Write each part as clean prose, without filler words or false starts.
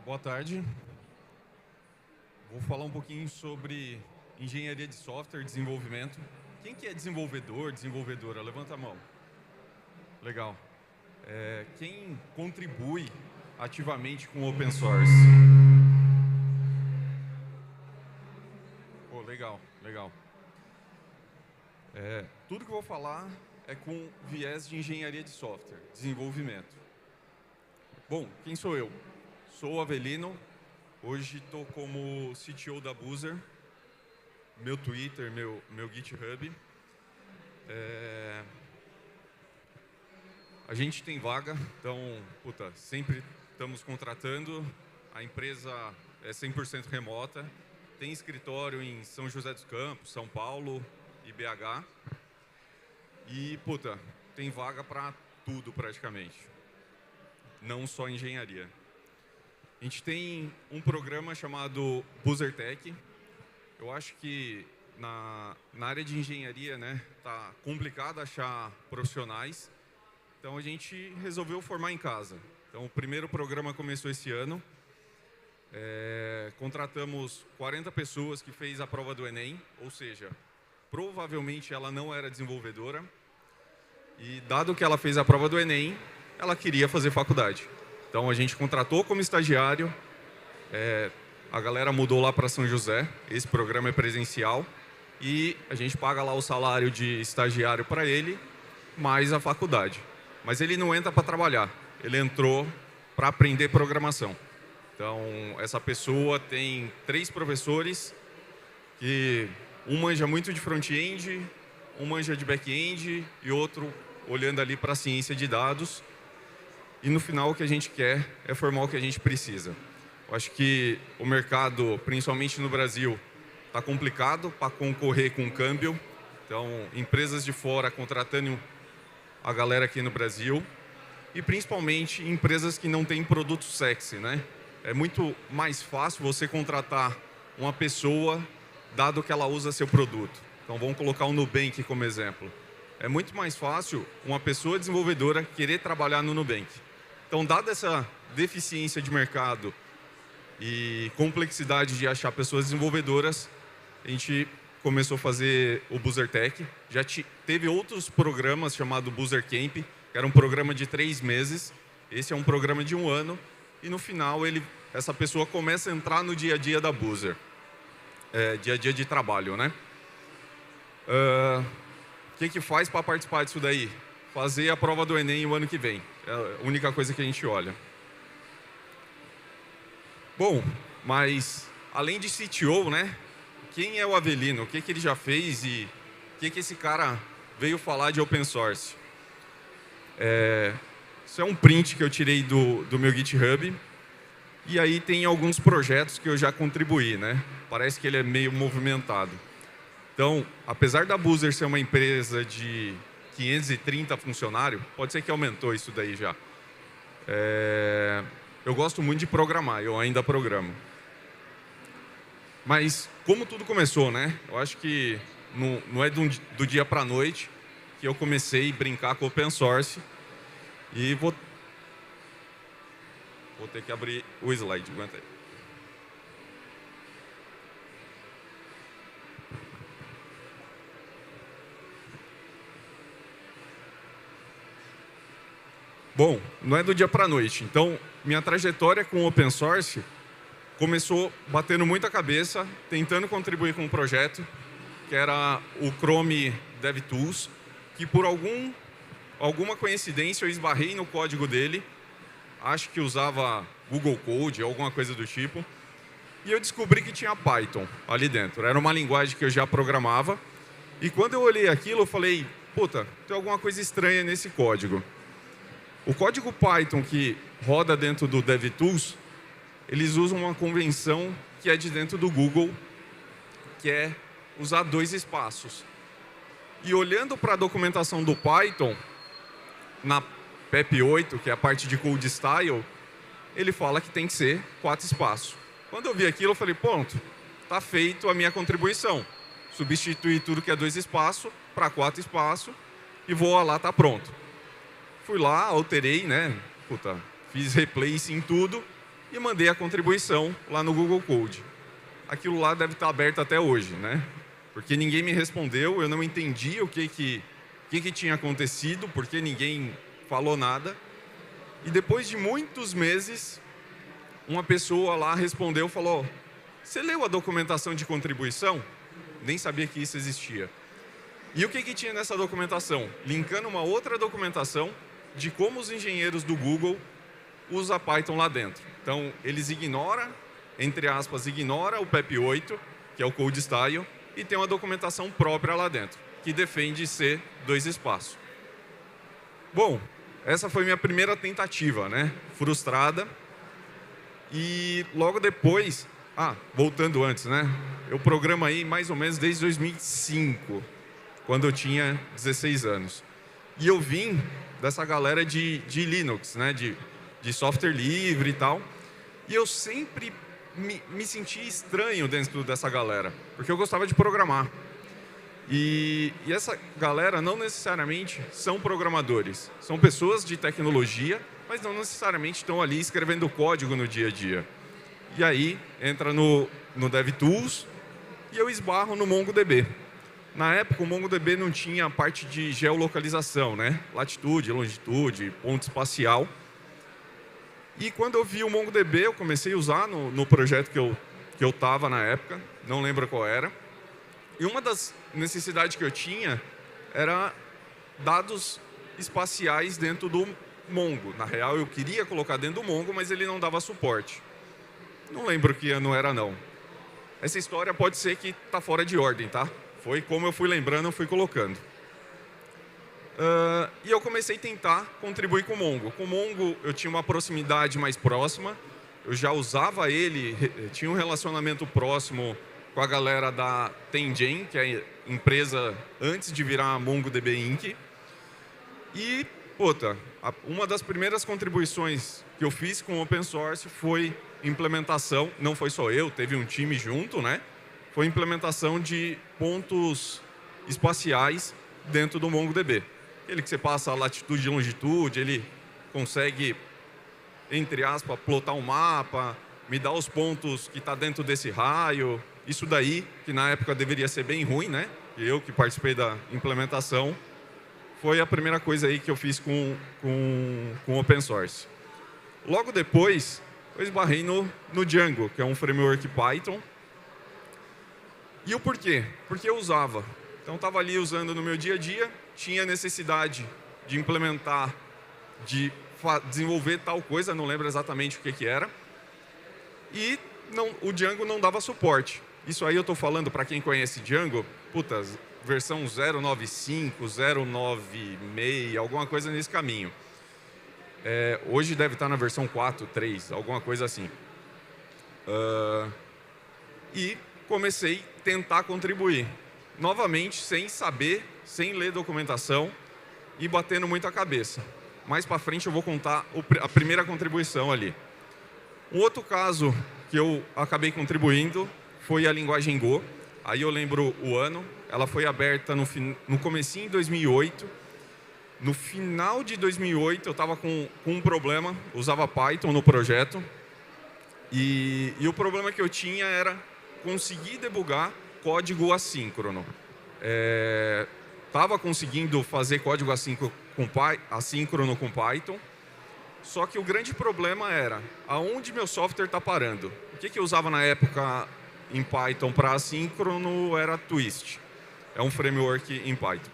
Boa tarde. Vou falar um pouquinho sobre engenharia de software, desenvolvimento. Quem que é desenvolvedor, desenvolvedora? Levanta a mão. Legal. Quem contribui ativamente com o open source? Pô, legal, legal. Tudo que eu vou falar é com viés de engenharia de software, desenvolvimento. Bom, quem sou eu? Sou o Avelino. Hoje estou como CTO da Boozer, meu Twitter, meu GitHub. A gente tem vaga, então, sempre estamos contratando. A empresa é 100% remota. Tem escritório em São José dos Campos, São Paulo e BH. E, tem vaga para tudo praticamente, não só engenharia. A gente tem um programa chamado Boozer Tech. Eu acho que na área de engenharia, tá complicado achar profissionais. Então a gente resolveu formar em casa. Então o primeiro programa começou esse ano. Contratamos 40 pessoas que fez a prova do Enem, ou seja, provavelmente ela não era desenvolvedora. E dado que ela fez a prova do Enem, ela queria fazer faculdade. Então a gente contratou como estagiário, a galera mudou lá para São José, esse programa é presencial, e a gente paga lá o salário de estagiário para ele, mais a faculdade. Mas ele não entra para trabalhar, ele entrou para aprender programação. Então essa pessoa tem 3 professores, que um manja muito de front-end, um manja de back-end e outro olhando ali para a ciência de dados. E no final o que a gente quer é formar o que a gente precisa. Eu acho que o mercado, principalmente no Brasil, está complicado para concorrer com o câmbio. Então, empresas de fora contratando a galera aqui no Brasil. E principalmente empresas que não têm produto sexy, É muito mais fácil você contratar uma pessoa, dado que ela usa seu produto. Então, vamos colocar o Nubank como exemplo. É muito mais fácil uma pessoa desenvolvedora querer trabalhar no Nubank. Então, dada essa deficiência de mercado e complexidade de achar pessoas desenvolvedoras, a gente começou a fazer o Boozer Tech. Já teve outros programas chamado Boozer Camp, que era um programa de 3 meses. Esse é um programa de 1 ano. E no final, essa pessoa começa a entrar no dia a dia da Boozer. Dia a dia de trabalho, O que faz para participar disso daí? Fazer a prova do Enem o ano que vem. É a única coisa que a gente olha. Bom, mas além de CTO, quem é o Avelino? O que ele já fez e o que esse cara veio falar de open source? Isso é um print que eu tirei do meu GitHub. E aí tem alguns projetos que eu já contribuí, Parece que ele é meio movimentado. Então, apesar da Boozer ser uma empresa de 530 funcionários, pode ser que aumentou isso daí já. Eu gosto muito de programar, eu ainda programo. Mas como tudo começou, Eu acho que não é do dia para a noite que eu comecei a brincar com open source. E vou ter que abrir o slide, aguenta aí. Bom, não é do dia para a noite. Então, minha trajetória com o open source começou batendo muita cabeça, tentando contribuir com um projeto, que era o Chrome DevTools, que por alguma coincidência eu esbarrei no código dele, acho que usava Google Code, alguma coisa do tipo, e eu descobri que tinha Python ali dentro. Era uma linguagem que eu já programava, e quando eu olhei aquilo, eu falei, tem alguma coisa estranha nesse código. O código Python que roda dentro do DevTools, eles usam uma convenção que é de dentro do Google, que é usar 2 espaços. E olhando para a documentação do Python, na PEP 8, que é a parte de code style, ele fala que tem que ser 4 espaços. Quando eu vi aquilo, eu falei, pronto, está feito a minha contribuição. Substituir tudo que é 2 espaços para 4 espaços e vou lá, está pronto. Fui lá, alterei, fiz replace em tudo e mandei a contribuição lá no Google Code. Aquilo lá deve estar aberto até hoje, né? Porque ninguém me respondeu, eu não entendi o que tinha acontecido, porque ninguém falou nada. E depois de muitos meses, uma pessoa lá respondeu, falou: você leu a documentação de contribuição? Nem sabia que isso existia. E o que tinha nessa documentação? Linkando uma outra documentação de como os engenheiros do Google usam Python lá dentro. Então, eles ignoram, entre aspas, ignora o PEP 8, que é o Code Style, e tem uma documentação própria lá dentro, que defende ser 2 espaços. Bom, essa foi minha primeira tentativa, né? Frustrada. E logo depois, voltando antes, né? Eu programo aí mais ou menos desde 2005, quando eu tinha 16 anos. E eu vim dessa galera de Linux, né? De software livre e tal. E eu sempre me senti estranho dentro dessa galera, porque eu gostava de programar. E essa galera não necessariamente são programadores, são pessoas de tecnologia, mas não necessariamente estão ali escrevendo código no dia a dia. E aí entra no DevTools e eu esbarro no MongoDB. Na época o MongoDB não tinha a parte de geolocalização, né? Latitude, longitude, ponto espacial. E quando eu vi o MongoDB, eu comecei a usar no projeto que eu estava na época, não lembro qual era. E uma das necessidades que eu tinha era dados espaciais dentro do Mongo. Na real, eu queria colocar dentro do Mongo, mas ele não dava suporte. Não lembro que ano era, não. Essa história pode ser que está fora de ordem, tá? Foi como eu fui lembrando, eu fui colocando. E eu comecei a tentar contribuir com o Mongo. Com o Mongo, eu tinha uma proximidade mais próxima. Eu já usava ele, tinha um relacionamento próximo com a galera da Tengen, que é a empresa antes de virar a MongoDB Inc. E, uma das primeiras contribuições que eu fiz com o Open Source foi implementação, não foi só eu, teve um time junto, né? Foi implementação de pontos espaciais dentro do MongoDB. Aquele que você passa a latitude e longitude, ele consegue, entre aspas, plotar um mapa, me dá os pontos que está dentro desse raio. Isso daí, que na época deveria ser bem ruim, né? E eu que participei da implementação, foi a primeira coisa aí que eu fiz com Open Source. Logo depois, eu esbarrei no Django, que é um framework Python. E o porquê? Porque eu usava. Então, estava ali usando no meu dia a dia, tinha necessidade de implementar, de desenvolver tal coisa, não lembro exatamente o que era. E o Django não dava suporte. Isso aí eu estou falando, para quem conhece Django, versão 095, 096, alguma coisa nesse caminho. Hoje deve estar na versão 4, 3, alguma coisa assim. E comecei a tentar contribuir. Novamente, sem saber, sem ler documentação e batendo muito a cabeça. Mais para frente eu vou contar a primeira contribuição ali. Um outro caso que eu acabei contribuindo foi a linguagem Go. Aí eu lembro o ano. Ela foi aberta no comecinho de 2008. No final de 2008 eu estava com um problema. Usava Python no projeto. E o problema que eu tinha era conseguir debugar código assíncrono. Estava conseguindo fazer código assíncrono com Python. Só que o grande problema era aonde meu software está parando. O que eu usava na época em Python para assíncrono era Twist. É um framework em Python.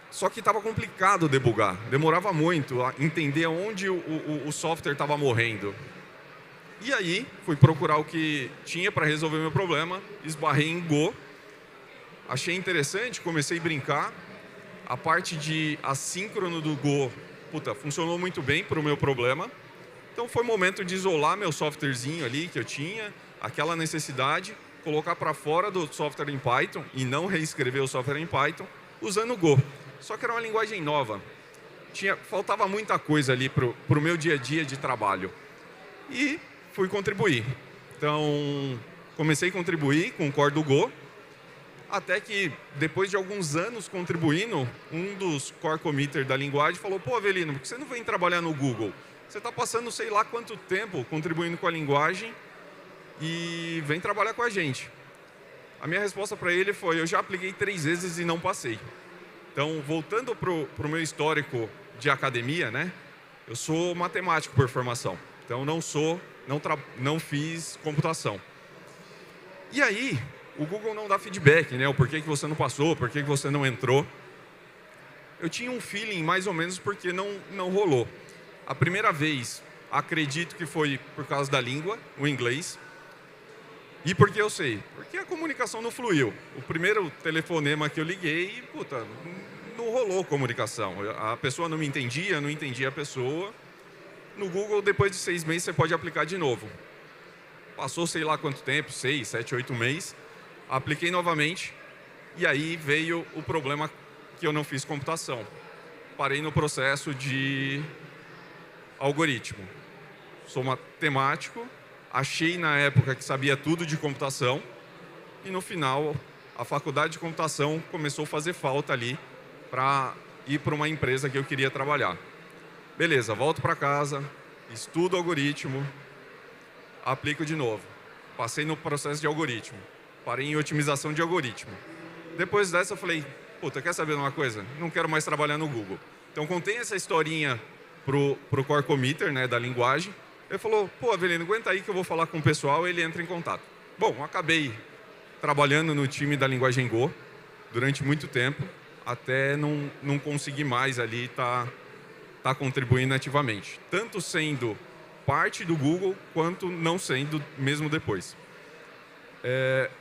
Só que estava complicado debugar. Demorava muito a entender onde o software estava morrendo. E aí, fui procurar o que tinha para resolver meu problema. Esbarrei em Go. Achei interessante, comecei a brincar. A parte de assíncrono do Go funcionou muito bem para o meu problema. Então foi o momento de isolar meu softwarezinho ali que eu tinha, aquela necessidade, colocar para fora do software em Python e não reescrever o software em Python usando o Go. Só que era uma linguagem nova. Faltava muita coisa ali para o meu dia a dia de trabalho. E fui contribuir. Então, comecei a contribuir com o core do Go, até que, depois de alguns anos contribuindo, um dos core committers da linguagem falou: pô, Avelino, por que você não vem trabalhar no Google? você está passando sei lá quanto tempo contribuindo com a linguagem e vem trabalhar com a gente. A minha resposta para ele foi, eu já apliquei 3 vezes e não passei. Então, voltando para o meu histórico de academia, né? Eu sou matemático por formação. Então, não fiz computação. E aí, o Google não dá feedback, né? O porquê que você não passou, porquê que você não entrou. Eu tinha um feeling mais ou menos porque não rolou. A primeira vez, acredito que foi por causa da língua, o inglês. E por que eu sei? Porque a comunicação não fluiu. O primeiro telefonema que eu liguei, puta, não rolou comunicação. A pessoa não me entendia, não entendia a pessoa. No Google, depois de 6 meses, você pode aplicar de novo. Passou sei lá quanto tempo, 6, 7, 8 meses. Apliquei novamente. E aí veio o problema que eu não fiz computação. Parei no processo de algoritmo. Sou matemático. Achei na época que sabia tudo de computação e no final a faculdade de computação começou a fazer falta ali para ir para uma empresa que eu queria trabalhar. Beleza, volto para casa, estudo algoritmo, aplico de novo. Passei no processo de algoritmo, parei em otimização de algoritmo. Depois dessa eu falei, puta, quer saber de uma coisa? Não quero mais trabalhar no Google. Então contei essa historinha pro core committer, né, da linguagem. Ele falou, pô, Avelino, aguenta aí que eu vou falar com o pessoal, ele entra em contato. Bom, acabei trabalhando no time da linguagem Go durante muito tempo, até não conseguir mais ali tá contribuindo ativamente. Tanto sendo parte do Google, quanto não sendo mesmo depois.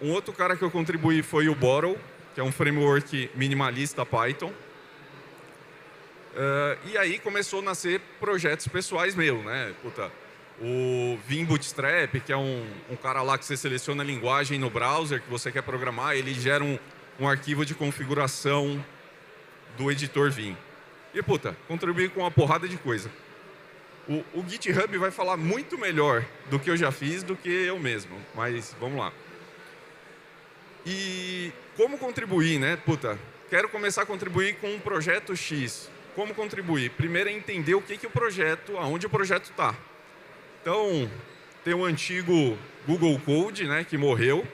Um outro cara que eu contribuí foi o Bottle, que é um framework minimalista Python. E aí começou a nascer projetos pessoais meus, né? Puta, o Vim Bootstrap, que é um cara lá que você seleciona a linguagem no browser que você quer programar, ele gera um arquivo de configuração do editor Vim. E, puta, contribuí com uma porrada de coisa. O GitHub vai falar muito melhor do que eu já fiz do que eu mesmo, mas vamos lá. E como contribuir, né? Puta, quero começar a contribuir com um projeto X. Como contribuir? Primeiro é entender o que o projeto, aonde o projeto está. Então, tem o antigo Google Code, né, que morreu,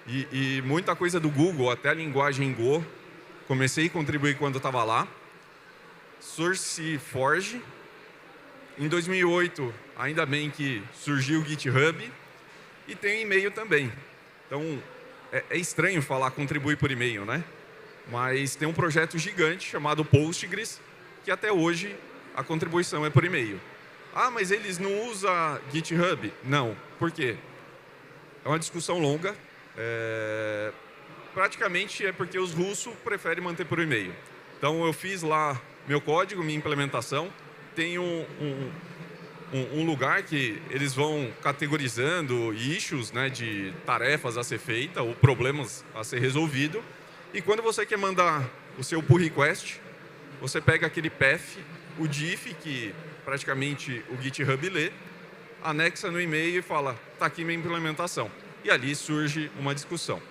e muita coisa do Google, até a linguagem Go, comecei a contribuir quando eu estava lá. SourceForge. Em 2008, ainda bem que surgiu o GitHub, e tem e-mail também. Então, é estranho falar contribuir por e-mail, né? Mas tem um projeto gigante chamado Postgres, que até hoje a contribuição é por e-mail. Ah, mas eles não usam GitHub? Não. Por quê? É uma discussão longa. Praticamente é porque os russos preferem manter por e-mail. Então, eu fiz lá meu código, minha implementação. Tem um lugar que eles vão categorizando issues, né, de tarefas a ser feita ou problemas a ser resolvido. E quando você quer mandar o seu pull request, você pega aquele path, o diff, que praticamente o GitHub lê, anexa no e-mail e fala, está aqui minha implementação. E ali surge uma discussão.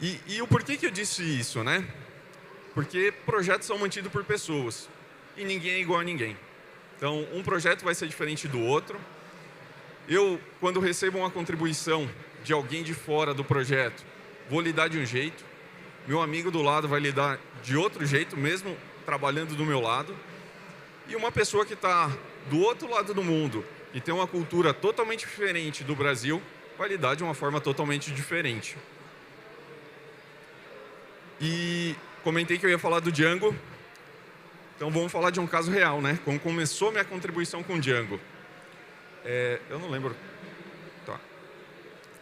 E o porquê que eu disse isso, né? Porque projetos são mantidos por pessoas e ninguém é igual a ninguém. Então, um projeto vai ser diferente do outro. Eu, quando recebo uma contribuição de alguém de fora do projeto, vou lidar de um jeito. Meu amigo do lado vai lidar de outro jeito, mesmo trabalhando do meu lado. E uma pessoa que está do outro lado do mundo e tem uma cultura totalmente diferente do Brasil, vai lidar de uma forma totalmente diferente. E comentei que eu ia falar do Django. Então vamos falar de um caso real, né? Como começou minha contribuição com Django. Eu não lembro. Tá.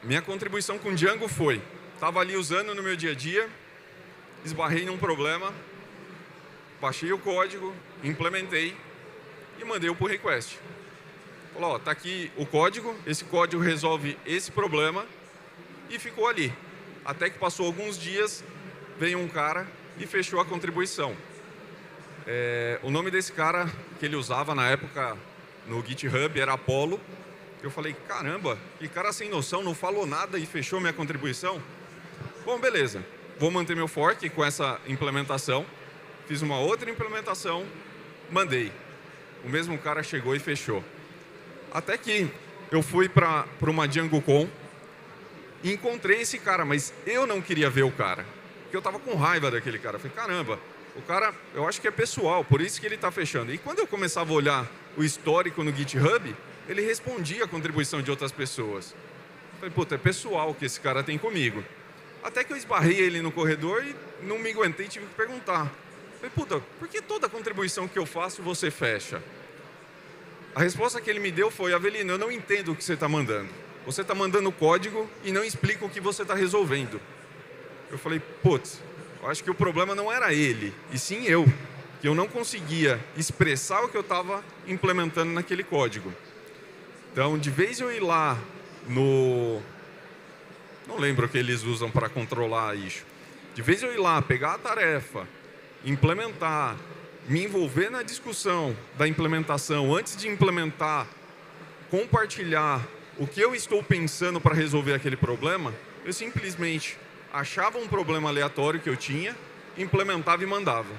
Minha contribuição com Django foi, estava ali usando no meu dia a dia, esbarrei num problema, baixei o código, implementei e mandei o pull request. Falou, ó, tá aqui o código, esse código resolve esse problema e ficou ali. Até que passou alguns dias, veio um cara e fechou a contribuição. O nome desse cara que ele usava na época no GitHub era Apollo. Eu falei, caramba, que cara sem noção, não falou nada e fechou minha contribuição. Bom, beleza. vou manter meu fork com essa implementação. Fiz uma outra implementação, mandei. O mesmo cara chegou e fechou. Até que eu fui para uma DjangoCon e encontrei esse cara, mas eu não queria ver o cara, porque eu estava com raiva daquele cara. Eu falei, caramba, o cara, eu acho que é pessoal, por isso que ele está fechando. E quando eu começava a olhar o histórico no GitHub, ele respondia a contribuição de outras pessoas. Eu falei, puta, é pessoal que esse cara tem comigo. Até que eu esbarrei ele no corredor e não me aguentei e tive que perguntar. Eu falei, puta, por que toda contribuição que eu faço você fecha? A resposta que ele me deu foi, Avelino, eu não entendo o que você está mandando. Você está mandando código e não explica o que você está resolvendo. Eu falei, putz, eu acho que o problema não era ele, e sim eu. Que eu não conseguia expressar o que eu estava implementando naquele código. Então, de vez eu ir lá no... Não lembro o que eles usam para controlar isso. De vez eu ir lá, pegar a tarefa, implementar, me envolver na discussão da implementação, antes de implementar, compartilhar o que eu estou pensando para resolver aquele problema, eu simplesmente achava um problema aleatório que eu tinha, implementava e mandava.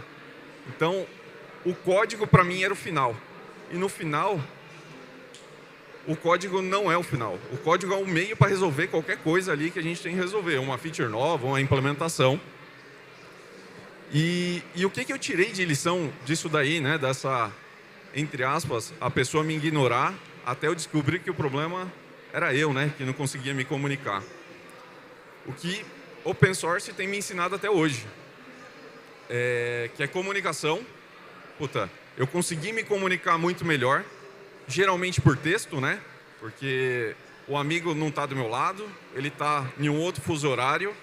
Então, o código para mim era o final. E no final, o código não é o final. O código é o meio para resolver qualquer coisa ali que a gente tem que resolver. Uma feature nova, uma implementação. E o que eu tirei de lição disso daí, né? Dessa, entre aspas, a pessoa me ignorar até eu descobrir que o problema era eu, né? Que não conseguia me comunicar. O que open source tem me ensinado até hoje. Que é comunicação. Puta, eu consegui me comunicar muito melhor. Geralmente por texto, né? Porque o amigo não está do meu lado, ele está em um outro fuso horário.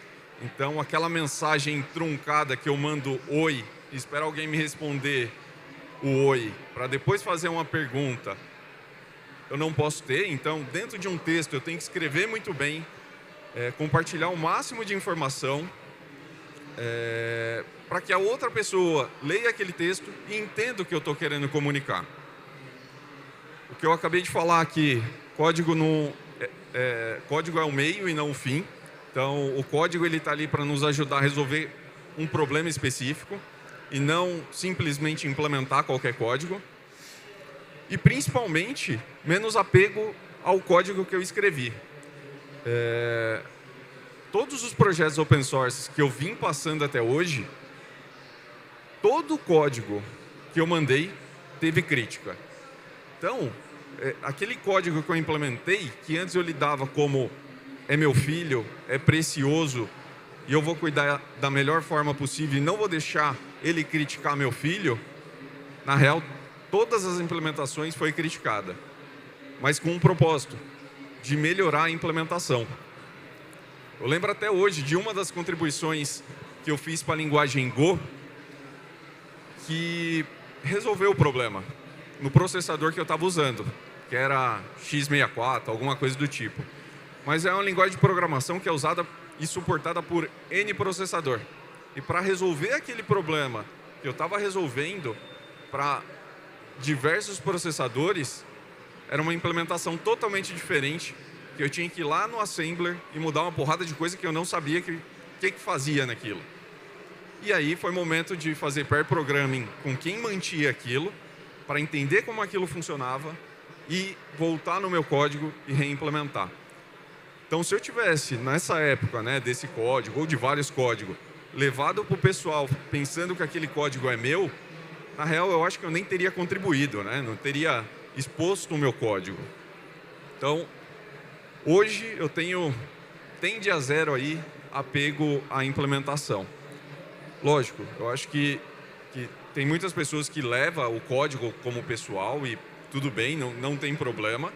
Então, aquela mensagem truncada que eu mando oi, e espero alguém me responder o oi, para depois fazer uma pergunta, eu não posso ter. Então, dentro de um texto, eu tenho que escrever muito bem, compartilhar o máximo de informação, para que a outra pessoa leia aquele texto e entenda o que eu estou querendo comunicar. O que eu acabei de falar aqui, código é o meio e não o fim. Então, o código está ali para nos ajudar a resolver um problema específico e não simplesmente implementar qualquer código. E, principalmente, menos apego ao código que eu escrevi. Todos os projetos open source que eu vim passando até hoje, todo o código que eu mandei teve crítica. Então, aquele código que eu implementei, que antes eu lidava como é meu filho, é precioso, e eu vou cuidar da melhor forma possível e não vou deixar ele criticar meu filho, na real, todas as implementações foi criticada, mas com um propósito, de melhorar a implementação. Eu lembro até hoje de uma das contribuições que eu fiz para a linguagem Go, que resolveu o problema no processador que eu estava usando, que era x64, alguma coisa do tipo. Mas é uma linguagem de programação que é usada e suportada por N processador. E para resolver aquele problema que eu estava resolvendo para diversos processadores, era uma implementação totalmente diferente, que eu tinha que ir lá no assembler e mudar uma porrada de coisa que eu não sabia que fazia naquilo. E aí foi o momento de fazer pair programming com quem mantinha aquilo, para entender como aquilo funcionava e voltar no meu código e reimplementar. Então, se eu tivesse, nessa época, né, desse código, ou de vários códigos, levado para o pessoal pensando que aquele código é meu, na real, eu acho que eu nem teria contribuído, né? Não teria exposto o meu código. Então, hoje eu tende a zero aí, apego à implementação. Lógico, eu acho que tem muitas pessoas que levam o código como pessoal e tudo bem, não tem problema,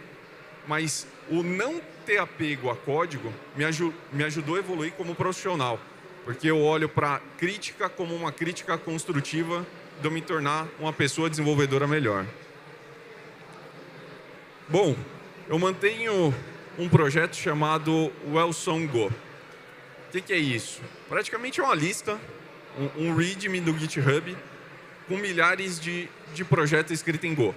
mas o não ter apego a código me ajudou a evoluir como profissional, porque eu olho para a crítica como uma crítica construtiva de eu me tornar uma pessoa desenvolvedora melhor. Bom, eu mantenho um projeto chamado Wellsong Go. O que é isso? Praticamente é uma lista, um README do GitHub, com milhares de projetos escritos em Go.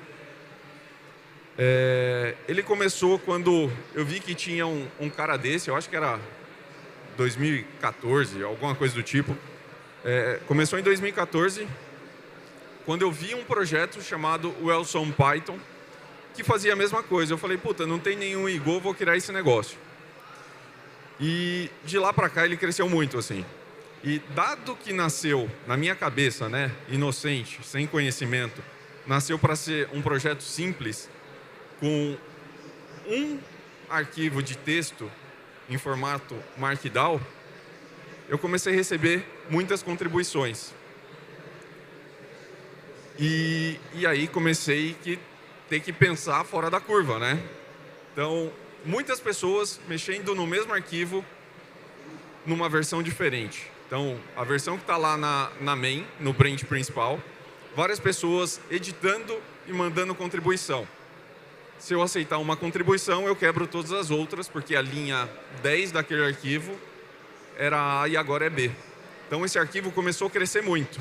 Ele começou quando eu vi que tinha um cara desse, eu acho que era 2014, alguma coisa do tipo. Começou em 2014, quando eu vi um projeto chamado Wellson Python, que fazia a mesma coisa. Eu falei, puta, não tem nenhum Go, vou criar esse negócio. E de lá para cá ele cresceu muito, assim. E dado que nasceu na minha cabeça, né, inocente, sem conhecimento, nasceu para ser um projeto simples, com um arquivo de texto em formato Markdown, eu comecei a receber muitas contribuições. E aí comecei a ter que pensar fora da curva, né? Então, muitas pessoas mexendo no mesmo arquivo numa versão diferente. Então, a versão que está lá na main, no branch principal, várias pessoas editando e mandando contribuição. Se eu aceitar uma contribuição, eu quebro todas as outras, porque a linha 10 daquele arquivo era A e agora é B. Então, esse arquivo começou a crescer muito.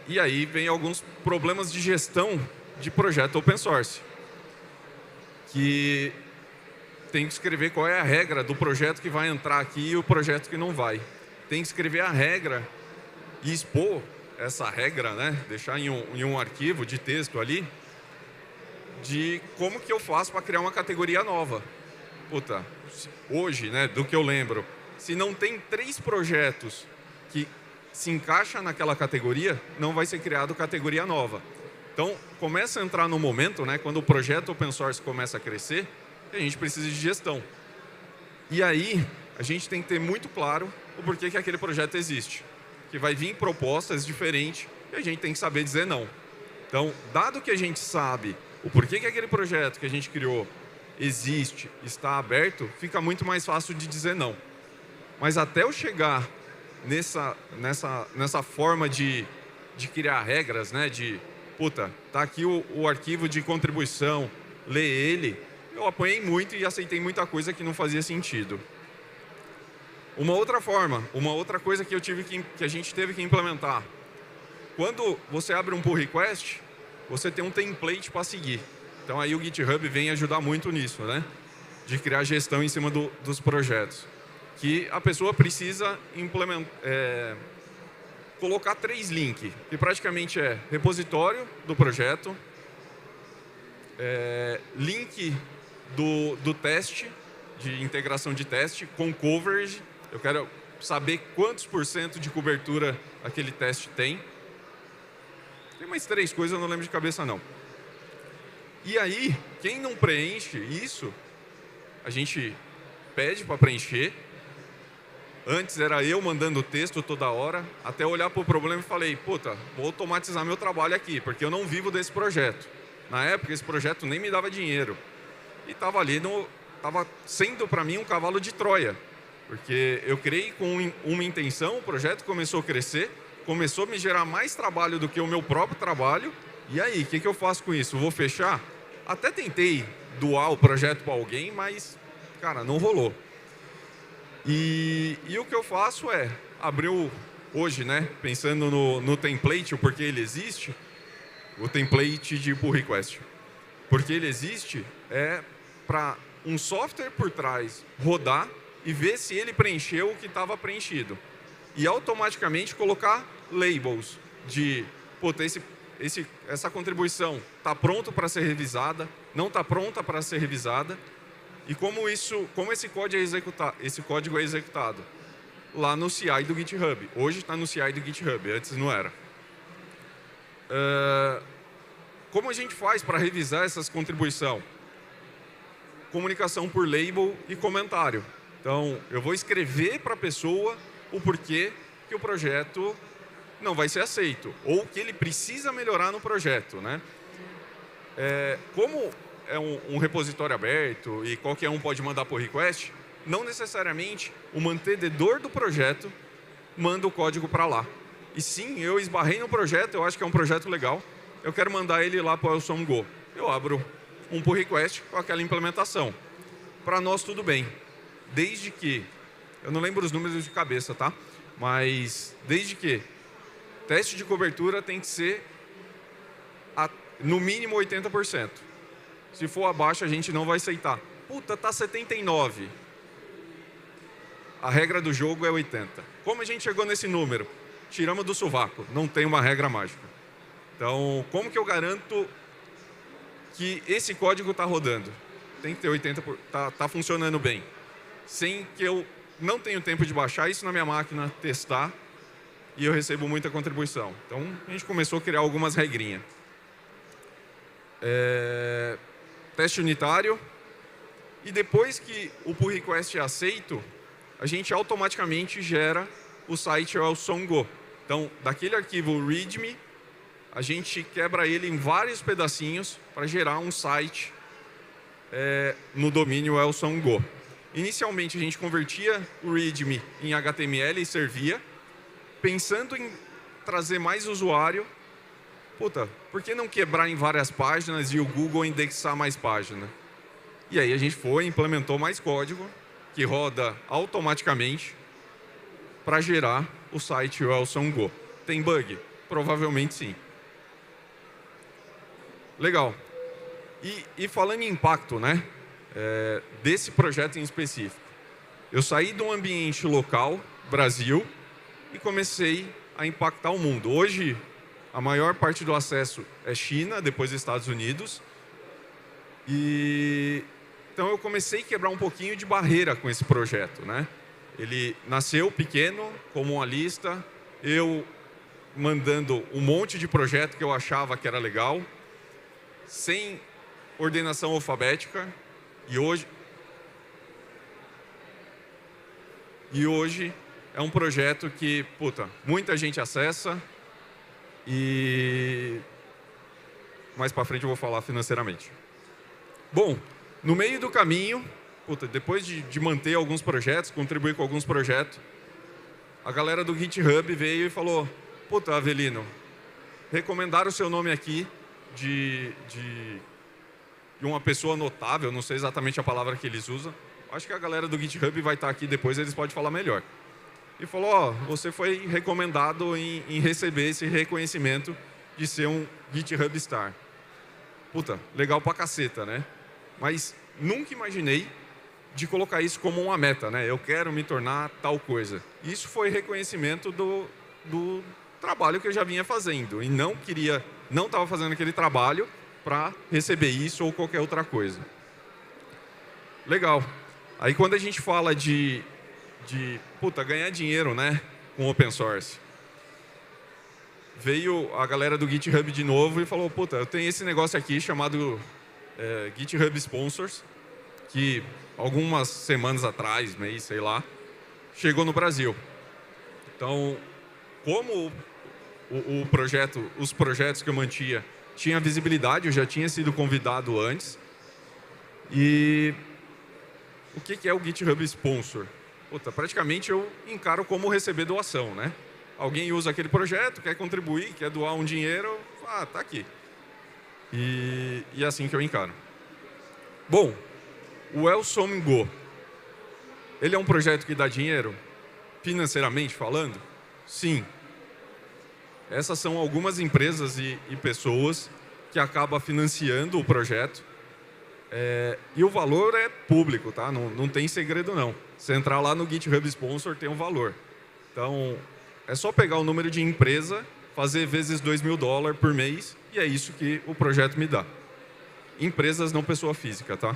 E aí vem alguns problemas de gestão de projeto open source. Que tem que escrever qual é a regra do projeto que vai entrar aqui e o projeto que não vai. Tem que escrever a regra e expor essa regra, né? Deixar em um arquivo de texto ali, de como que eu faço para criar uma categoria nova. Puta, hoje, né, do que eu lembro, se não tem 3 projetos que se encaixam naquela categoria, não vai ser criado categoria nova. Então, começa a entrar no momento, né, quando o projeto open source começa a crescer, a gente precisa de gestão. E aí, a gente tem que ter muito claro o porquê que aquele projeto existe. Que vai vir propostas diferentes e a gente tem que saber dizer não. Então, dado que a gente sabe o porquê que aquele projeto que a gente criou existe, está aberto, fica muito mais fácil de dizer não. Mas até eu chegar nessa forma de criar regras, né, de, puta, tá aqui o arquivo de contribuição, lê ele, eu apanhei muito e aceitei muita coisa que não fazia sentido. Uma outra coisa que a gente teve que implementar. Quando você abre um pull request, você tem um template para seguir. Então aí o GitHub vem ajudar muito nisso, né? De criar gestão em cima dos projetos. Que a pessoa precisa colocar 3 links, que praticamente é repositório do projeto, link do teste, de integração de teste, com coverage. Eu quero saber quantos % de cobertura aquele teste tem. Tem mais 3 coisas, eu não lembro de cabeça não. E aí, quem não preenche isso, a gente pede para preencher. Antes era eu mandando o texto toda hora, até olhar para o problema e falei, puta, vou automatizar meu trabalho aqui, porque eu não vivo desse projeto. Na época, esse projeto nem me dava dinheiro. E estava ali, estava sendo para mim um cavalo de Troia. Porque eu criei com uma intenção, o projeto começou a crescer, começou a me gerar mais trabalho do que o meu próprio trabalho. E aí, o que eu faço com isso? Vou fechar? Até tentei doar o projeto para alguém, mas, cara, não rolou. E o que eu faço é, hoje, né, pensando no template, o porquê ele existe, o template de pull request. Porque ele existe para um software por trás rodar e ver se ele preencheu o que estava preenchido. E automaticamente colocar labels de, puta, essa contribuição está pronta para ser revisada, não está pronta para ser revisada, e como esse código é executado lá no CI do GitHub. Hoje está no CI do GitHub, antes não era. Como a gente faz para revisar essas contribuições? Comunicação por label e comentário. Então, eu vou escrever para a pessoa o porquê que o projeto não vai ser aceito, ou que ele precisa melhorar no projeto, né? Como é um repositório aberto e qualquer um pode mandar pull request, não necessariamente o mantenedor do projeto manda o código para lá. E sim, eu esbarrei no projeto, eu acho que é um projeto legal, eu quero mandar ele lá para o Wellson Go. Eu abro um pull request com aquela implementação. Para nós, tudo bem. Desde que, eu não lembro os números de cabeça, tá? Mas, desde que teste de cobertura tem que ser no mínimo 80%. Se for abaixo, a gente não vai aceitar. Puta, tá 79%. a regra do jogo é 80. Como a gente chegou nesse número? Tiramos do sovaco, não tem uma regra mágica. Então, como que eu garanto que esse código está rodando? Tem que ter 80, tá funcionando bem. Sem que eu não tenha tempo de baixar isso na minha máquina, testar, e eu recebo muita contribuição. Então, a gente começou a criar algumas regrinhas. Teste unitário. E depois que o pull request é aceito, a gente automaticamente gera o site ElSonGo. Então, daquele arquivo README, a gente quebra ele em vários pedacinhos para gerar um site no domínio ElSonGo. Inicialmente, a gente convertia o README em HTML e servia, pensando em trazer mais usuário. Puta, por que não quebrar em várias páginas e o Google indexar mais páginas? E aí a gente foi e implementou mais código que roda automaticamente para gerar o site ElSonGo. Tem bug? Provavelmente sim. Legal. E falando em impacto, né? Desse projeto em específico. Eu saí de um ambiente local, Brasil, e comecei a impactar o mundo. Hoje, a maior parte do acesso é China, depois Estados Unidos. Então eu comecei a quebrar um pouquinho de barreira com esse projeto, né? Ele nasceu pequeno, como uma lista, eu mandando um monte de projeto que eu achava que era legal, sem ordenação alfabética, e hoje é um projeto que, puta, muita gente acessa e mais para frente eu vou falar financeiramente. Bom, no meio do caminho, puta, depois de manter alguns projetos, contribuir com alguns projetos, a galera do GitHub veio e falou: puta, Avelino, recomendaram o seu nome aqui de uma pessoa notável, não sei exatamente a palavra que eles usam. Acho que a galera do GitHub vai estar aqui depois, eles podem falar melhor. E falou: ó, você foi recomendado em receber esse reconhecimento de ser um GitHub Star. Puta, legal pra caceta, né? Mas nunca imaginei de colocar isso como uma meta, né? Eu quero me tornar tal coisa. Isso foi reconhecimento do trabalho que eu já vinha fazendo. E não estava fazendo aquele trabalho para receber isso ou qualquer outra coisa. Legal. Aí quando a gente fala de ganhar dinheiro, né, com open source, veio a galera do GitHub de novo e falou: puta, eu tenho esse negócio aqui chamado GitHub Sponsors, que algumas semanas atrás, mês, sei lá, chegou no Brasil. Então, como os projetos que eu mantinha tinha visibilidade, eu já tinha sido convidado antes. E o que é o GitHub Sponsor? Puta, praticamente eu encaro como receber doação, né? Alguém usa aquele projeto, quer contribuir, quer doar um dinheiro, tá aqui. E é assim que eu encaro. Bom, o ElSonGo, ele é um projeto que dá dinheiro, financeiramente falando? Sim. Essas são algumas empresas e pessoas que acabam financiando o projeto. E o valor é público, tá? Não tem segredo, não. Se entrar lá no GitHub Sponsor, tem um valor. Então, é só pegar o número de empresa, fazer vezes $2.000 por mês, e é isso que o projeto me dá. Empresas, não pessoa física, tá?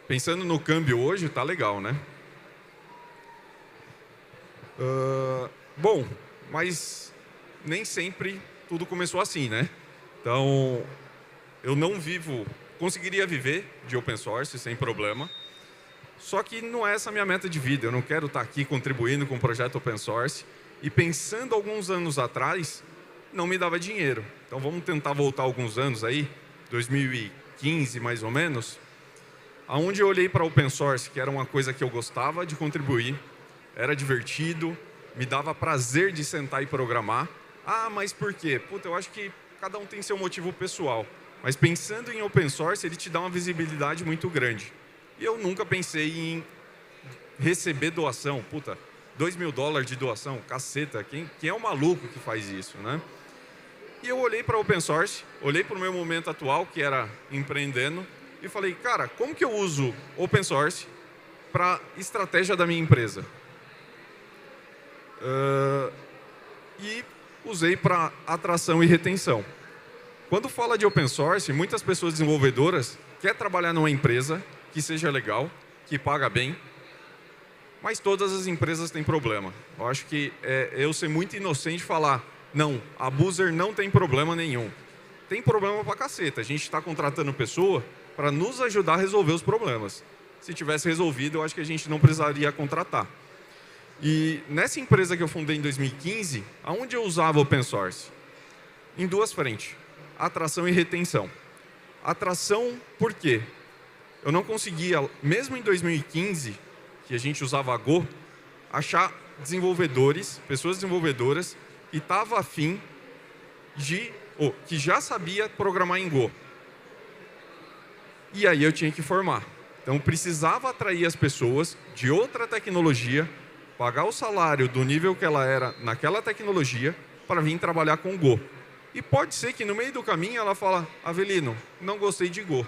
Pensando no câmbio hoje, tá legal, né? Bom, mas nem sempre tudo começou assim, né? Então, eu não conseguiria viver de open source sem problema. Só que não é essa a minha meta de vida. Eu não quero estar aqui contribuindo com um projeto open source. E pensando alguns anos atrás, não me dava dinheiro. Então vamos tentar voltar alguns anos aí, 2015 mais ou menos, aonde eu olhei para open source, que era uma coisa que eu gostava de contribuir, era divertido, me dava prazer de sentar e programar. Ah, mas por quê? Puta, eu acho que cada um tem seu motivo pessoal. Mas pensando em open source, ele te dá uma visibilidade muito grande. E eu nunca pensei em receber doação. Puta, $2.000 de doação, caceta. Quem é o maluco que faz isso, né? E eu olhei para open source, olhei para o meu momento atual, que era empreendendo, e falei: cara, como que eu uso open source para a estratégia da minha empresa. E usei para atração e retenção. Quando fala de open source, muitas pessoas desenvolvedoras querem trabalhar numa empresa que seja legal, que paga bem, mas todas as empresas têm problema. Eu acho que eu ser muito inocente falar, não, a Boozer não tem problema nenhum. Tem problema pra caceta. A gente está contratando pessoa para nos ajudar a resolver os problemas. Se tivesse resolvido, eu acho que a gente não precisaria contratar. E nessa empresa que eu fundei em 2015, aonde eu usava open source? Em duas frentes, atração e retenção. Atração, por quê? Eu não conseguia, mesmo em 2015, que a gente usava Go, achar desenvolvedores, pessoas desenvolvedoras, que estavam afim que já sabia programar em Go. E aí eu tinha que formar. Então eu precisava atrair as pessoas de outra tecnologia, pagar o salário do nível que ela era naquela tecnologia, para vir trabalhar com Go. E pode ser que no meio do caminho ela fala, Avelino, não gostei de Go.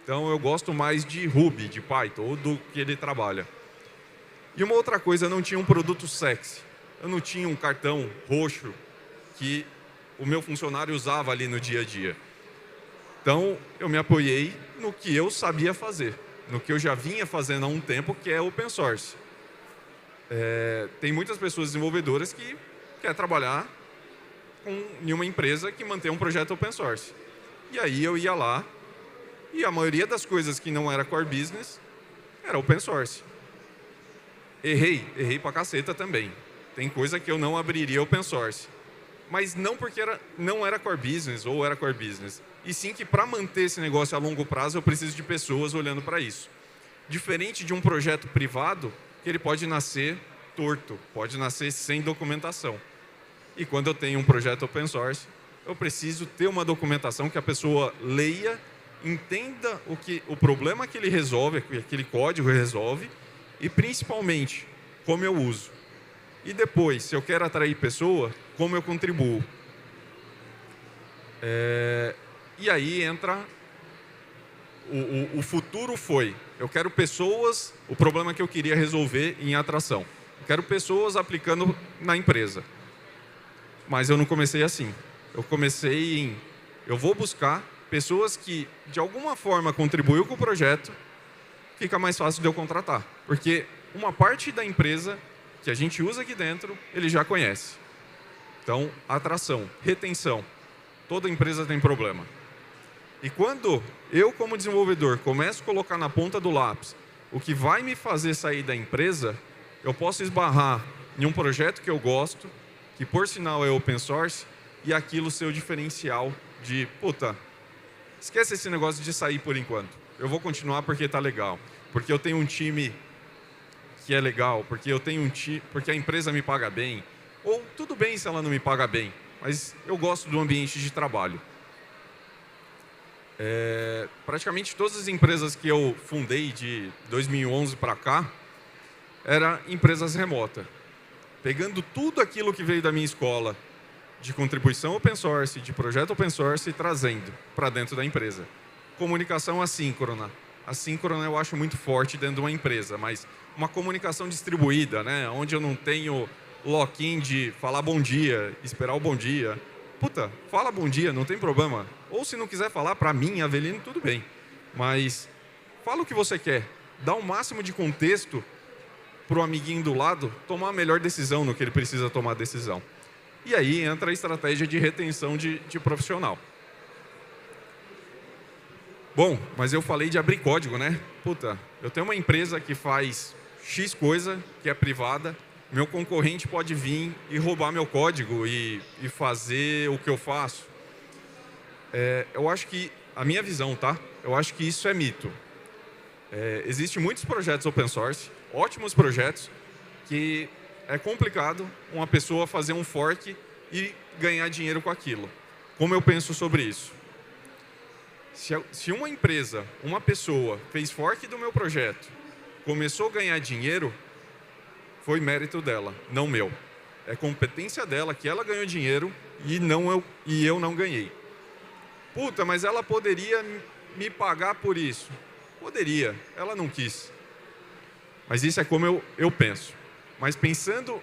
Então eu gosto mais de Ruby, de Python, ou do que ele trabalha. E uma outra coisa, eu não tinha um produto sexy. Eu não tinha um cartão roxo que o meu funcionário usava ali no dia a dia. Então eu me apoiei no que eu sabia fazer, no que eu já vinha fazendo há um tempo, que é open source. Tem muitas pessoas desenvolvedoras que querem trabalhar em uma empresa que mantém um projeto open source. E aí eu ia lá, e a maioria das coisas que não era core business, era open source. Errei pra caceta também. Tem coisa que eu não abriria open source. Mas não porque não era core business ou era core business. E sim que para manter esse negócio a longo prazo eu preciso de pessoas olhando para isso. Diferente de um projeto privado, que ele pode nascer torto, pode nascer sem documentação. E quando eu tenho um projeto open source, eu preciso ter uma documentação que a pessoa leia, entenda o problema que ele resolve, que aquele código resolve, e principalmente como eu uso. E depois, se eu quero atrair pessoa, como eu contribuo. E aí entra o futuro foi, eu quero pessoas, o problema que eu queria resolver em atração. Eu quero pessoas aplicando na empresa. Mas eu não comecei assim. Eu comecei eu vou buscar pessoas que de alguma forma contribuíram com o projeto, fica mais fácil de eu contratar. Porque uma parte da empresa que a gente usa aqui dentro, ele já conhece. Então, atração, retenção, toda empresa tem problema. E quando eu, como desenvolvedor, começo a colocar na ponta do lápis o que vai me fazer sair da empresa, eu posso esbarrar em um projeto que eu gosto, que por sinal é open source, e aquilo ser o diferencial de, puta, esquece esse negócio de sair por enquanto. Eu vou continuar porque está legal. Porque eu tenho um time que é legal, porque porque a empresa me paga bem. Ou tudo bem se ela não me paga bem, mas eu gosto do ambiente de trabalho. Praticamente todas as empresas que eu fundei de 2011 para cá eram empresas remotas. Pegando tudo aquilo que veio da minha escola, de contribuição open source, de projeto open source, e trazendo para dentro da empresa. Comunicação assíncrona. Assíncrona eu acho muito forte dentro de uma empresa, mas uma comunicação distribuída, né? Onde eu não tenho lock-in de falar bom dia, esperar o bom dia. Puta, fala bom dia, não tem problema. Ou se não quiser falar para mim, Avelino, tudo bem. Mas fala o que você quer. Dá o máximo de contexto para o amiguinho do lado tomar a melhor decisão no que ele precisa tomar a decisão. E aí entra a estratégia de retenção de profissional. Bom, mas eu falei de abrir código, né? Puta, eu tenho uma empresa que faz X coisa, que é privada, meu concorrente pode vir e roubar meu código e fazer o que eu faço. Eu acho que, a minha visão, tá? Eu acho que isso é mito. Existem muitos projetos open source, ótimos projetos, que é complicado uma pessoa fazer um fork e ganhar dinheiro com aquilo. Como eu penso sobre isso? Se uma empresa, uma pessoa, fez fork do meu projeto, começou a ganhar dinheiro, foi mérito dela, não meu. É competência dela que ela ganhou dinheiro e eu não ganhei. Puta, mas ela poderia me pagar por isso. Poderia, ela não quis. Mas isso é como eu penso. Mas pensando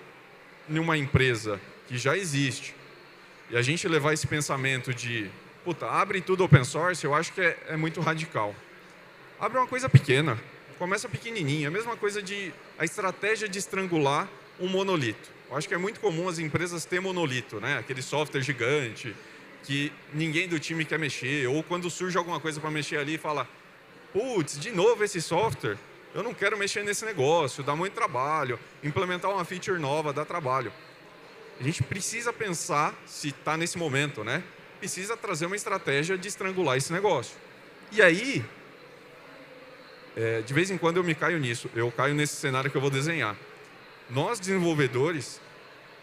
em uma empresa que já existe, e a gente levar esse pensamento de, puta, abre tudo open source, eu acho que é muito radical. Abre uma coisa pequena, começa pequenininha, a mesma coisa a estratégia de estrangular um monolito. Eu acho que é muito comum as empresas ter monolito, né? Aquele software gigante que ninguém do time quer mexer, ou quando surge alguma coisa para mexer ali, fala, putz, de novo esse software, eu não quero mexer nesse negócio, dá muito trabalho, implementar uma feature nova dá trabalho. A gente precisa pensar, se está nesse momento, né? Precisa trazer uma estratégia de estrangular esse negócio. E aí, de vez em quando eu me caio nisso, eu caio nesse cenário que eu vou desenhar. Nós, desenvolvedores,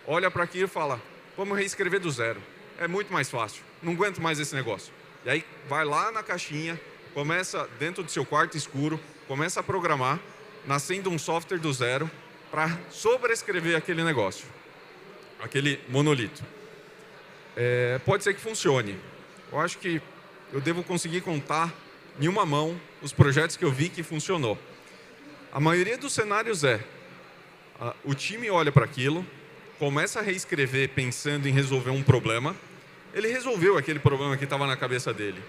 olha para aquilo e fala, vamos reescrever do zero. É muito mais fácil, não aguento mais esse negócio. E aí vai lá na caixinha, começa dentro do seu quarto escuro, começa a programar, nascendo um software do zero para sobrescrever aquele negócio, aquele monolito. Pode ser que funcione. Eu acho que eu devo conseguir contar em uma mão os projetos que eu vi que funcionou. A maioria dos cenários o time olha para aquilo, começa a reescrever pensando em resolver um problema. Ele resolveu aquele problema que estava na cabeça dele.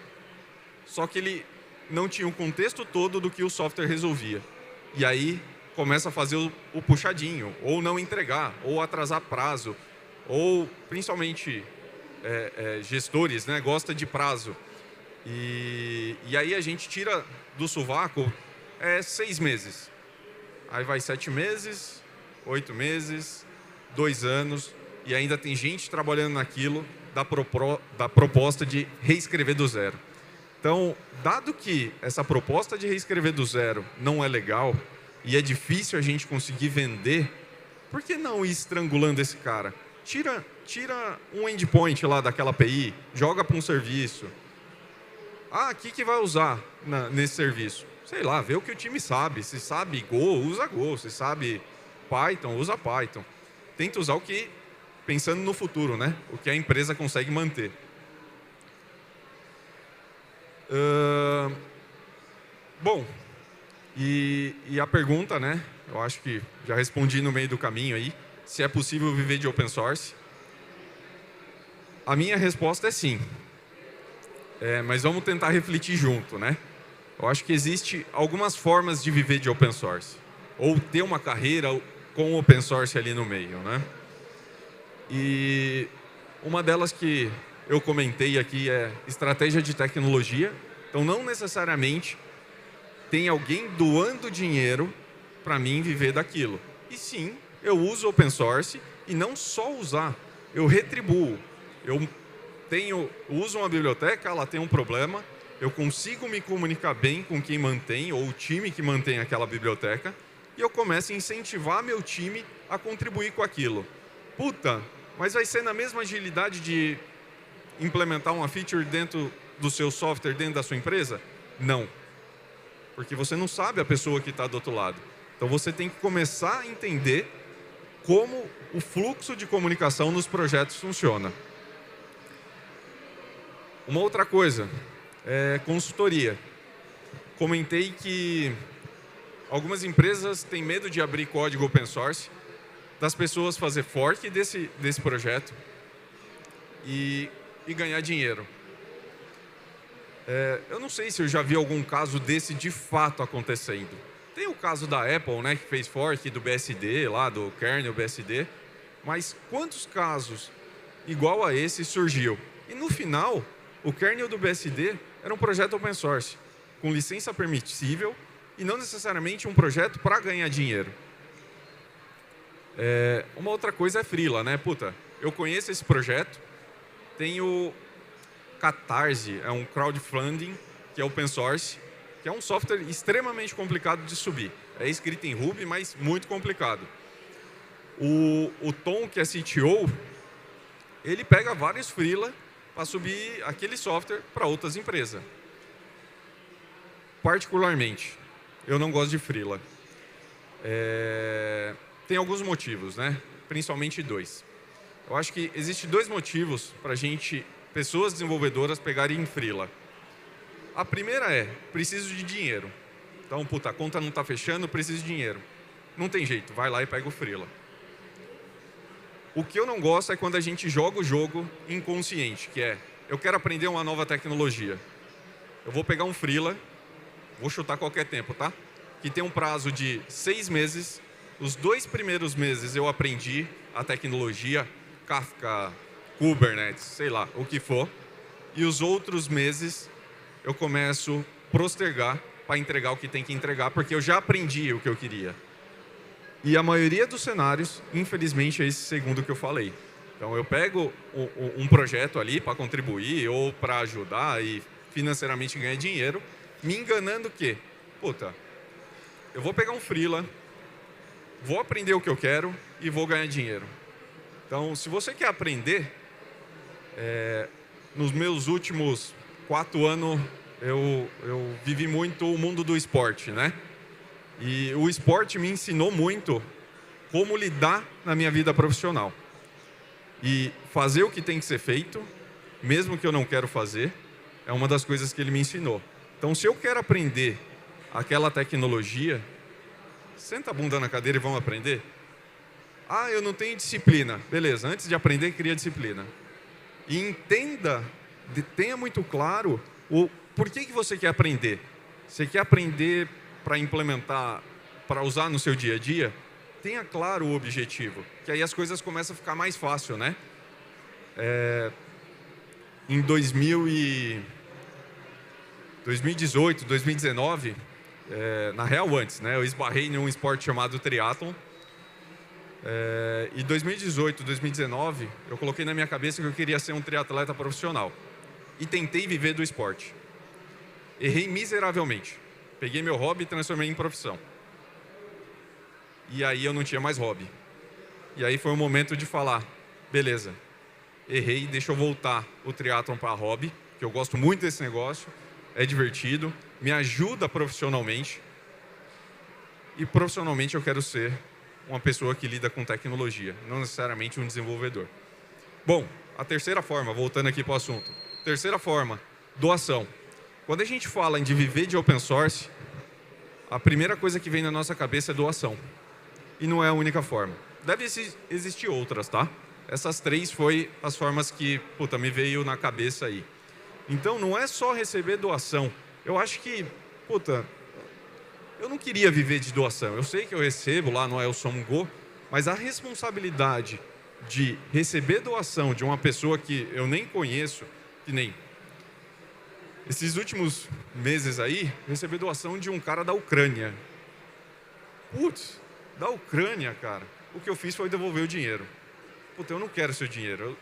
Só que ele não tinha o contexto todo do que o software resolvia. E aí começa a fazer o puxadinho, ou não entregar, ou atrasar prazo, ou principalmente gestores, né, gosta de prazo. E aí a gente tira do sovaco 6 meses. Aí vai 7 meses, 8 meses, 2 anos, e ainda tem gente trabalhando naquilo da proposta de reescrever do zero. Então, dado que essa proposta de reescrever do zero não é legal e é difícil a gente conseguir vender, por que não ir estrangulando esse cara? Tira um endpoint lá daquela API, joga para um serviço. O que vai usar nesse serviço? Sei lá, vê o que o time sabe. Se sabe Go, usa Go. Se sabe Python, usa Python. Tenta usar o que, pensando no futuro, né? O que a empresa consegue manter. Bom, e a pergunta, né? Eu acho que já respondi no meio do caminho aí. Se é possível viver de open source? A minha resposta é sim. Mas vamos tentar refletir junto, né? Eu acho que existe algumas formas de viver de open source. Ou ter uma carreira com open source ali no meio, né? E uma delas que eu comentei aqui é estratégia de tecnologia. Então, não necessariamente tem alguém doando dinheiro para mim viver daquilo. E sim, eu uso open source e não só usar, eu retribuo. Eu uso uma biblioteca, ela tem um problema, eu consigo me comunicar bem com quem mantém, ou o time que mantém aquela biblioteca, e eu começo a incentivar meu time a contribuir com aquilo. Puta, mas vai ser na mesma agilidade de implementar uma feature dentro do seu software, dentro da sua empresa? Não. Porque você não sabe a pessoa que está do outro lado. Então você tem que começar a entender como o fluxo de comunicação nos projetos funciona. Uma outra coisa é consultoria. Comentei que algumas empresas têm medo de abrir código open source, das pessoas fazer fork desse projeto e ganhar dinheiro. Eu não sei se eu já vi algum caso desse de fato acontecendo. Tem o caso da Apple, né, que fez fork do BSD, lá do kernel BSD, mas quantos casos igual a esse surgiu? E no final, o kernel do BSD era um projeto open source, com licença permissível e não necessariamente um projeto para ganhar dinheiro. Uma outra coisa é freela, né? Puta, eu conheço esse projeto, tem o Catarse, é um crowdfunding, que é open source, que é um software extremamente complicado de subir. É escrito em Ruby, mas muito complicado. O Tom, que é CTO, ele pega vários freela para subir aquele software para outras empresas. Particularmente, eu não gosto de freela. Tem alguns motivos, né? Principalmente 2. Eu acho que existem 2 motivos para pessoas desenvolvedoras pegarem freela. A primeira preciso de dinheiro. Então, puta, a conta não está fechando, preciso de dinheiro. não tem jeito, vai lá e pega o freela. O que eu não gosto é quando a gente joga o jogo inconsciente, que é, eu quero aprender uma nova tecnologia. Eu vou pegar um freela, vou chutar qualquer tempo, tá? Que tem um prazo de 6 meses. Os 2 primeiros meses eu aprendi a tecnologia, Kafka, Kubernetes, sei lá, o que for. E os outros meses eu começo a postergar para entregar o que tem que entregar, porque eu já aprendi o que eu queria. E a maioria dos cenários, infelizmente, é esse segundo que eu falei. Então, eu pego um projeto ali para contribuir ou para ajudar e financeiramente ganhar dinheiro, me enganando que, puta, eu vou pegar um freela, vou aprender o que eu quero e vou ganhar dinheiro. Então, se você quer aprender, nos meus últimos 4 anos, eu vivi muito o mundo do esporte, né? E o esporte me ensinou muito como lidar na minha vida profissional. E fazer o que tem que ser feito, mesmo que eu não quero fazer, é uma das coisas que ele me ensinou. Então, se eu quero aprender aquela tecnologia, senta a bunda na cadeira e vamos aprender. Ah, eu não tenho disciplina. Beleza, antes de aprender, cria disciplina. E entenda, tenha muito claro por que você quer aprender. Você quer aprender para implementar, para usar no seu dia a dia? Tenha claro o objetivo, que aí as coisas começam a ficar mais fácil, né? Em 2018, 2019, na real antes, né? Eu esbarrei em um esporte chamado triatlon. Em 2018, 2019, eu coloquei na minha cabeça que eu queria ser um triatleta profissional. E tentei viver do esporte. Errei miseravelmente. Peguei meu hobby e transformei em profissão. E aí eu não tinha mais hobby. E aí foi o momento de falar, beleza, errei, deixa eu voltar o triatlon para hobby, que eu gosto muito desse negócio, é divertido, me ajuda profissionalmente. E profissionalmente eu quero ser uma pessoa que lida com tecnologia, não necessariamente um desenvolvedor. Bom, a terceira forma, voltando aqui para o assunto. Terceira forma, doação. Quando a gente fala de viver de open source, a primeira coisa que vem na nossa cabeça é doação. E não é a única forma. Deve existir outras, tá? Essas 3 foi as formas que, puta, me veio na cabeça aí. Então, não é só receber doação. Eu acho que, puta, eu não queria viver de doação. Eu sei que eu recebo lá no ElSomGo, mas a responsabilidade de receber doação de uma pessoa que eu nem conheço, que nem... Esses últimos meses aí, recebi doação de um cara da Ucrânia. Putz, da Ucrânia, cara. O que eu fiz foi devolver o dinheiro. Puta, eu não quero seu dinheiro.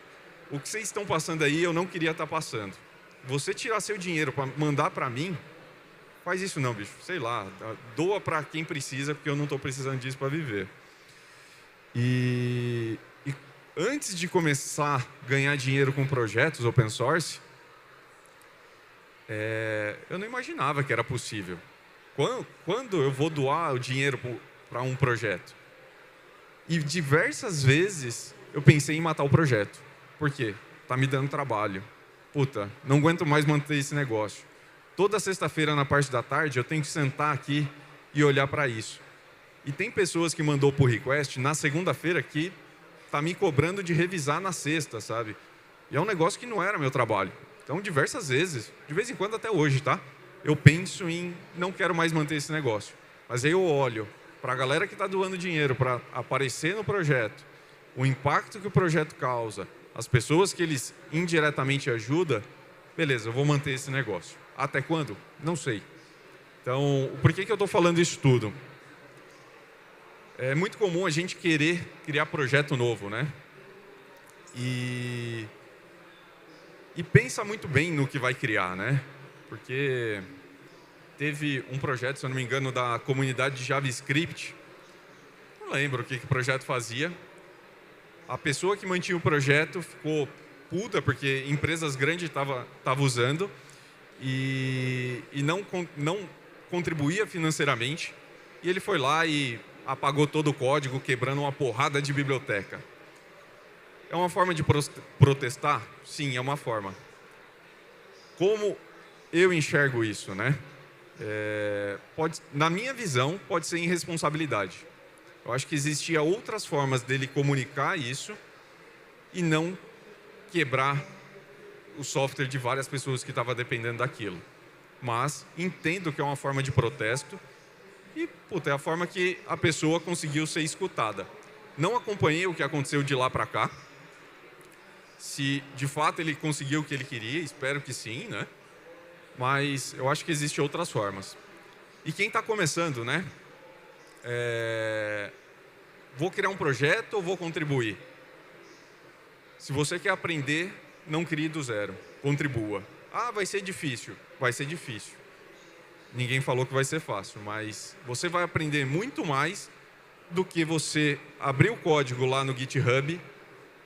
O que vocês estão passando aí, eu não queria estar passando. Você tirar seu dinheiro para mandar para mim, faz isso não, bicho. Sei lá, doa para quem precisa, porque eu não estou precisando disso para viver. E antes de começar a ganhar dinheiro com projetos open source, eu não imaginava que era possível. Quando eu vou doar o dinheiro para um projeto? E diversas vezes eu pensei em matar o projeto. Por quê? Tá me dando trabalho. Puta, não aguento mais manter esse negócio. Toda sexta-feira, na parte da tarde, eu tenho que sentar aqui e olhar para isso. E tem pessoas que mandou por request na segunda-feira que tá me cobrando de revisar na sexta, sabe? E é um negócio que não era meu trabalho. Então, diversas vezes, de vez em quando até hoje, tá? Eu penso em não quero mais manter esse negócio. Mas aí eu olho para a galera que está doando dinheiro para aparecer no projeto, o impacto que o projeto causa, as pessoas que eles indiretamente ajudam, beleza, eu vou manter esse negócio. Até quando? Não sei. Então, por que eu estou falando isso tudo? É muito comum a gente querer criar projeto novo, né? E pensa muito bem no que vai criar, né? Porque teve um projeto, se eu não me engano, da comunidade de JavaScript. Não lembro o que o projeto fazia. A pessoa que mantinha o projeto ficou puta, porque empresas grandes estavam usando e não contribuía financeiramente. E ele foi lá e apagou todo o código, quebrando uma porrada de biblioteca. É uma forma de protestar? Sim, é uma forma. Como eu enxergo isso, né? Na minha visão, pode ser irresponsabilidade. Eu acho que existia outras formas dele comunicar isso e não quebrar o software de várias pessoas que estavam dependendo daquilo. Mas entendo que é uma forma de protesto e, puta, é a forma que a pessoa conseguiu ser escutada. Não acompanhei o que aconteceu de lá para cá. Se de fato ele conseguiu o que ele queria, espero que sim, né? Mas eu acho que existem outras formas. E quem está começando, né? Vou criar um projeto ou vou contribuir? Se você quer aprender, não crie do zero. Contribua. Ah, vai ser difícil. Vai ser difícil. Ninguém falou que vai ser fácil, mas você vai aprender muito mais do que você abrir o código lá no GitHub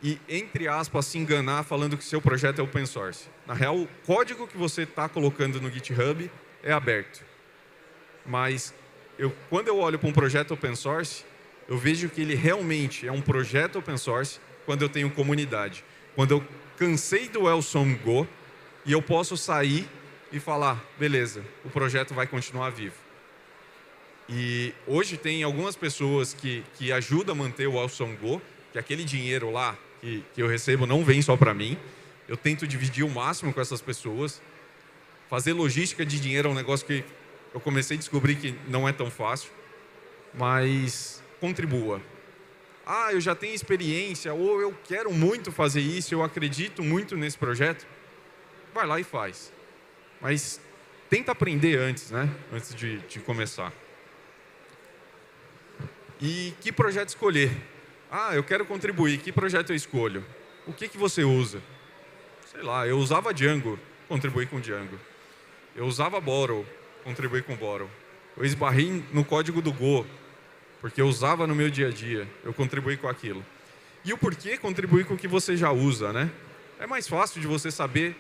e, entre aspas, se enganar falando que seu projeto é open source. Na real, o código que você está colocando no GitHub é aberto. Mas quando eu olho para um projeto open source, eu vejo que ele realmente é um projeto open source quando eu tenho comunidade. Quando eu cansei do Elsom Go e eu posso sair e falar, beleza, o projeto vai continuar vivo. E hoje tem algumas pessoas que ajudam a manter o Elsom Go, que aquele dinheiro lá que eu recebo não vem só para mim. Eu tento dividir o máximo com essas pessoas. Fazer logística de dinheiro é um negócio que eu comecei a descobrir que não é tão fácil. Mas contribua. Ah, eu já tenho experiência, ou eu quero muito fazer isso, eu acredito muito nesse projeto. Vai lá e faz. Mas tenta aprender antes, né? Antes de começar. E que projeto escolher? Ah, eu quero contribuir. Que projeto eu escolho? O que você usa? Sei lá, eu usava Django, contribuí com Django. Eu usava Borrow, contribuí com Borrow. Eu esbarrei no código do Go, porque eu usava no meu dia a dia. Eu contribuí com aquilo. E o porquê contribuir com o que você já usa, né? É mais fácil de você saber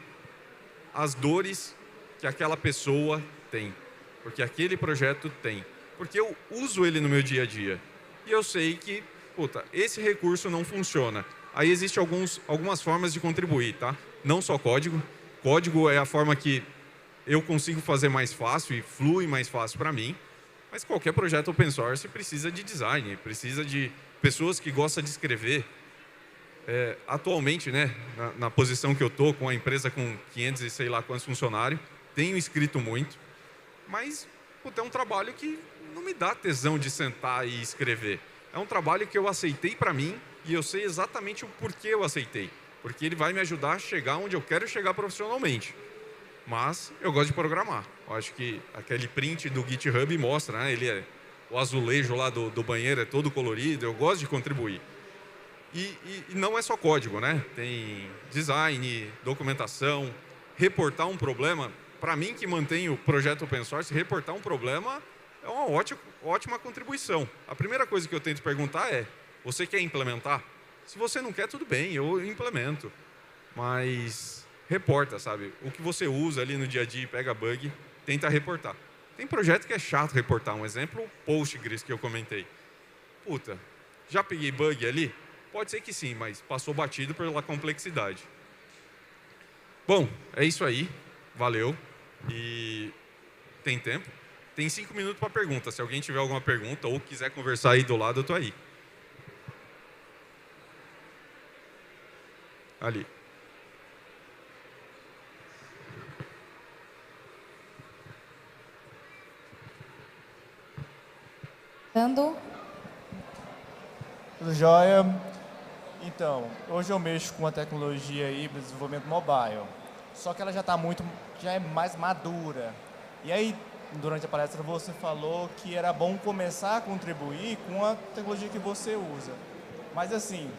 as dores que aquela pessoa tem. Porque aquele projeto tem. Porque eu uso ele no meu dia a dia. E eu sei que, puta, esse recurso não funciona. Aí existem algumas formas de contribuir, tá? Não só código. Código é a forma que eu consigo fazer mais fácil e flui mais fácil para mim. Mas qualquer projeto open source precisa de design, precisa de pessoas que gostam de escrever. Atualmente, né, na posição que eu estou, com a empresa com 500 e sei lá quantos funcionários, tenho escrito muito, mas puta, é um trabalho que não me dá tesão de sentar e escrever. É um trabalho que eu aceitei para mim e eu sei exatamente o porquê eu aceitei. Porque ele vai me ajudar a chegar onde eu quero chegar profissionalmente. Mas eu gosto de programar. Eu acho que aquele print do GitHub mostra, né? O azulejo lá do banheiro é todo colorido. Eu gosto de contribuir. E não é só código, né? Tem design, documentação, reportar um problema. Para mim, que mantenho o projeto open source, reportar um problema é uma ótima contribuição. A primeira coisa que eu tento perguntar é, você quer implementar? Se você não quer, tudo bem, eu implemento. Mas reporta, sabe? O que você usa ali no dia a dia e pega bug, tenta reportar. Tem projeto que é chato reportar. Um exemplo, Postgres, que eu comentei. Puta, já peguei bug ali? Pode ser que sim, mas passou batido pela complexidade. Bom, é isso aí. Valeu. E tem tempo? Tem 5 minutos para pergunta. Se alguém tiver alguma pergunta ou quiser conversar aí do lado, eu estou aí. Ali. Tudo jóia? Então, hoje eu mexo com uma tecnologia aí para desenvolvimento mobile. Só que ela já é mais madura. E aí, durante a palestra, você falou que era bom começar a contribuir com a tecnologia que você usa. Mas assim,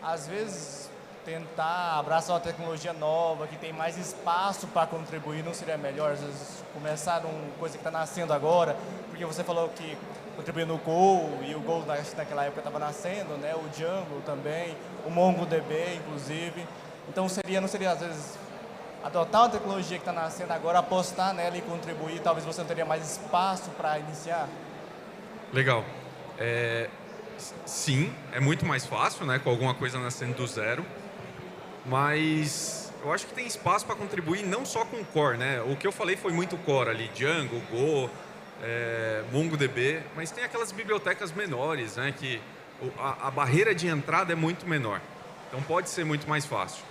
às vezes tentar abraçar uma tecnologia nova, que tem mais espaço para contribuir, não seria melhor? Às vezes começar uma coisa que está nascendo agora, porque você falou que contribuiu no Go, e o Go naquela época estava nascendo, né? O Django também, o MongoDB, inclusive. Então não seria às vezes adotar uma tecnologia que está nascendo agora, apostar nela e contribuir, talvez você não teria mais espaço para iniciar? Legal. Sim, é muito mais fácil, né, com alguma coisa nascendo do zero, mas eu acho que tem espaço para contribuir não só com core, né? O que eu falei foi muito core ali, Django, Go, MongoDB, mas tem aquelas bibliotecas menores, né, que a barreira de entrada é muito menor. Então pode ser muito mais fácil.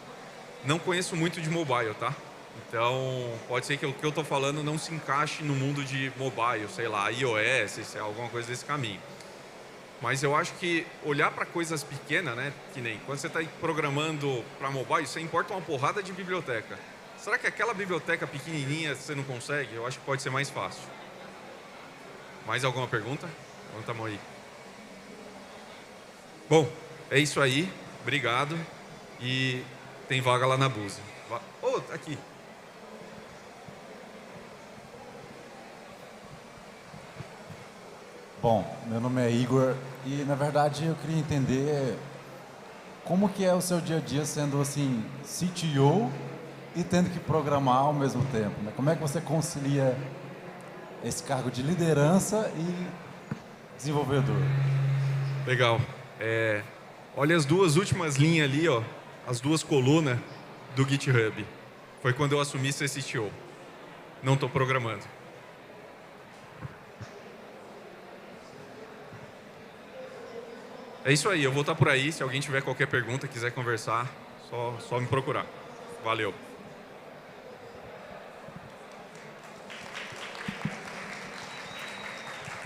Não conheço muito de mobile, tá? Então pode ser que o que eu estou falando não se encaixe no mundo de mobile, sei lá, iOS, alguma coisa desse caminho. Mas eu acho que olhar para coisas pequenas, né, que nem quando você está programando para mobile, você importa uma porrada de biblioteca. Será que aquela biblioteca pequenininha você não consegue? Eu acho que pode ser mais fácil. Mais alguma pergunta? Levanta a mão aí. Bom, é isso aí. Obrigado. E tem vaga lá na Buse. Oh, aqui. Bom, meu nome é Igor e, na verdade, eu queria entender como que é o seu dia a dia sendo, assim, CTO e tendo que programar ao mesmo tempo, né? Como é que você concilia esse cargo de liderança e desenvolvedor? Legal. Olha as duas últimas linhas ali, ó, as duas colunas do GitHub. Foi quando eu assumi ser CTO. Não estou programando. É isso aí, eu vou estar por aí. Se alguém tiver qualquer pergunta, quiser conversar, só me procurar. Valeu.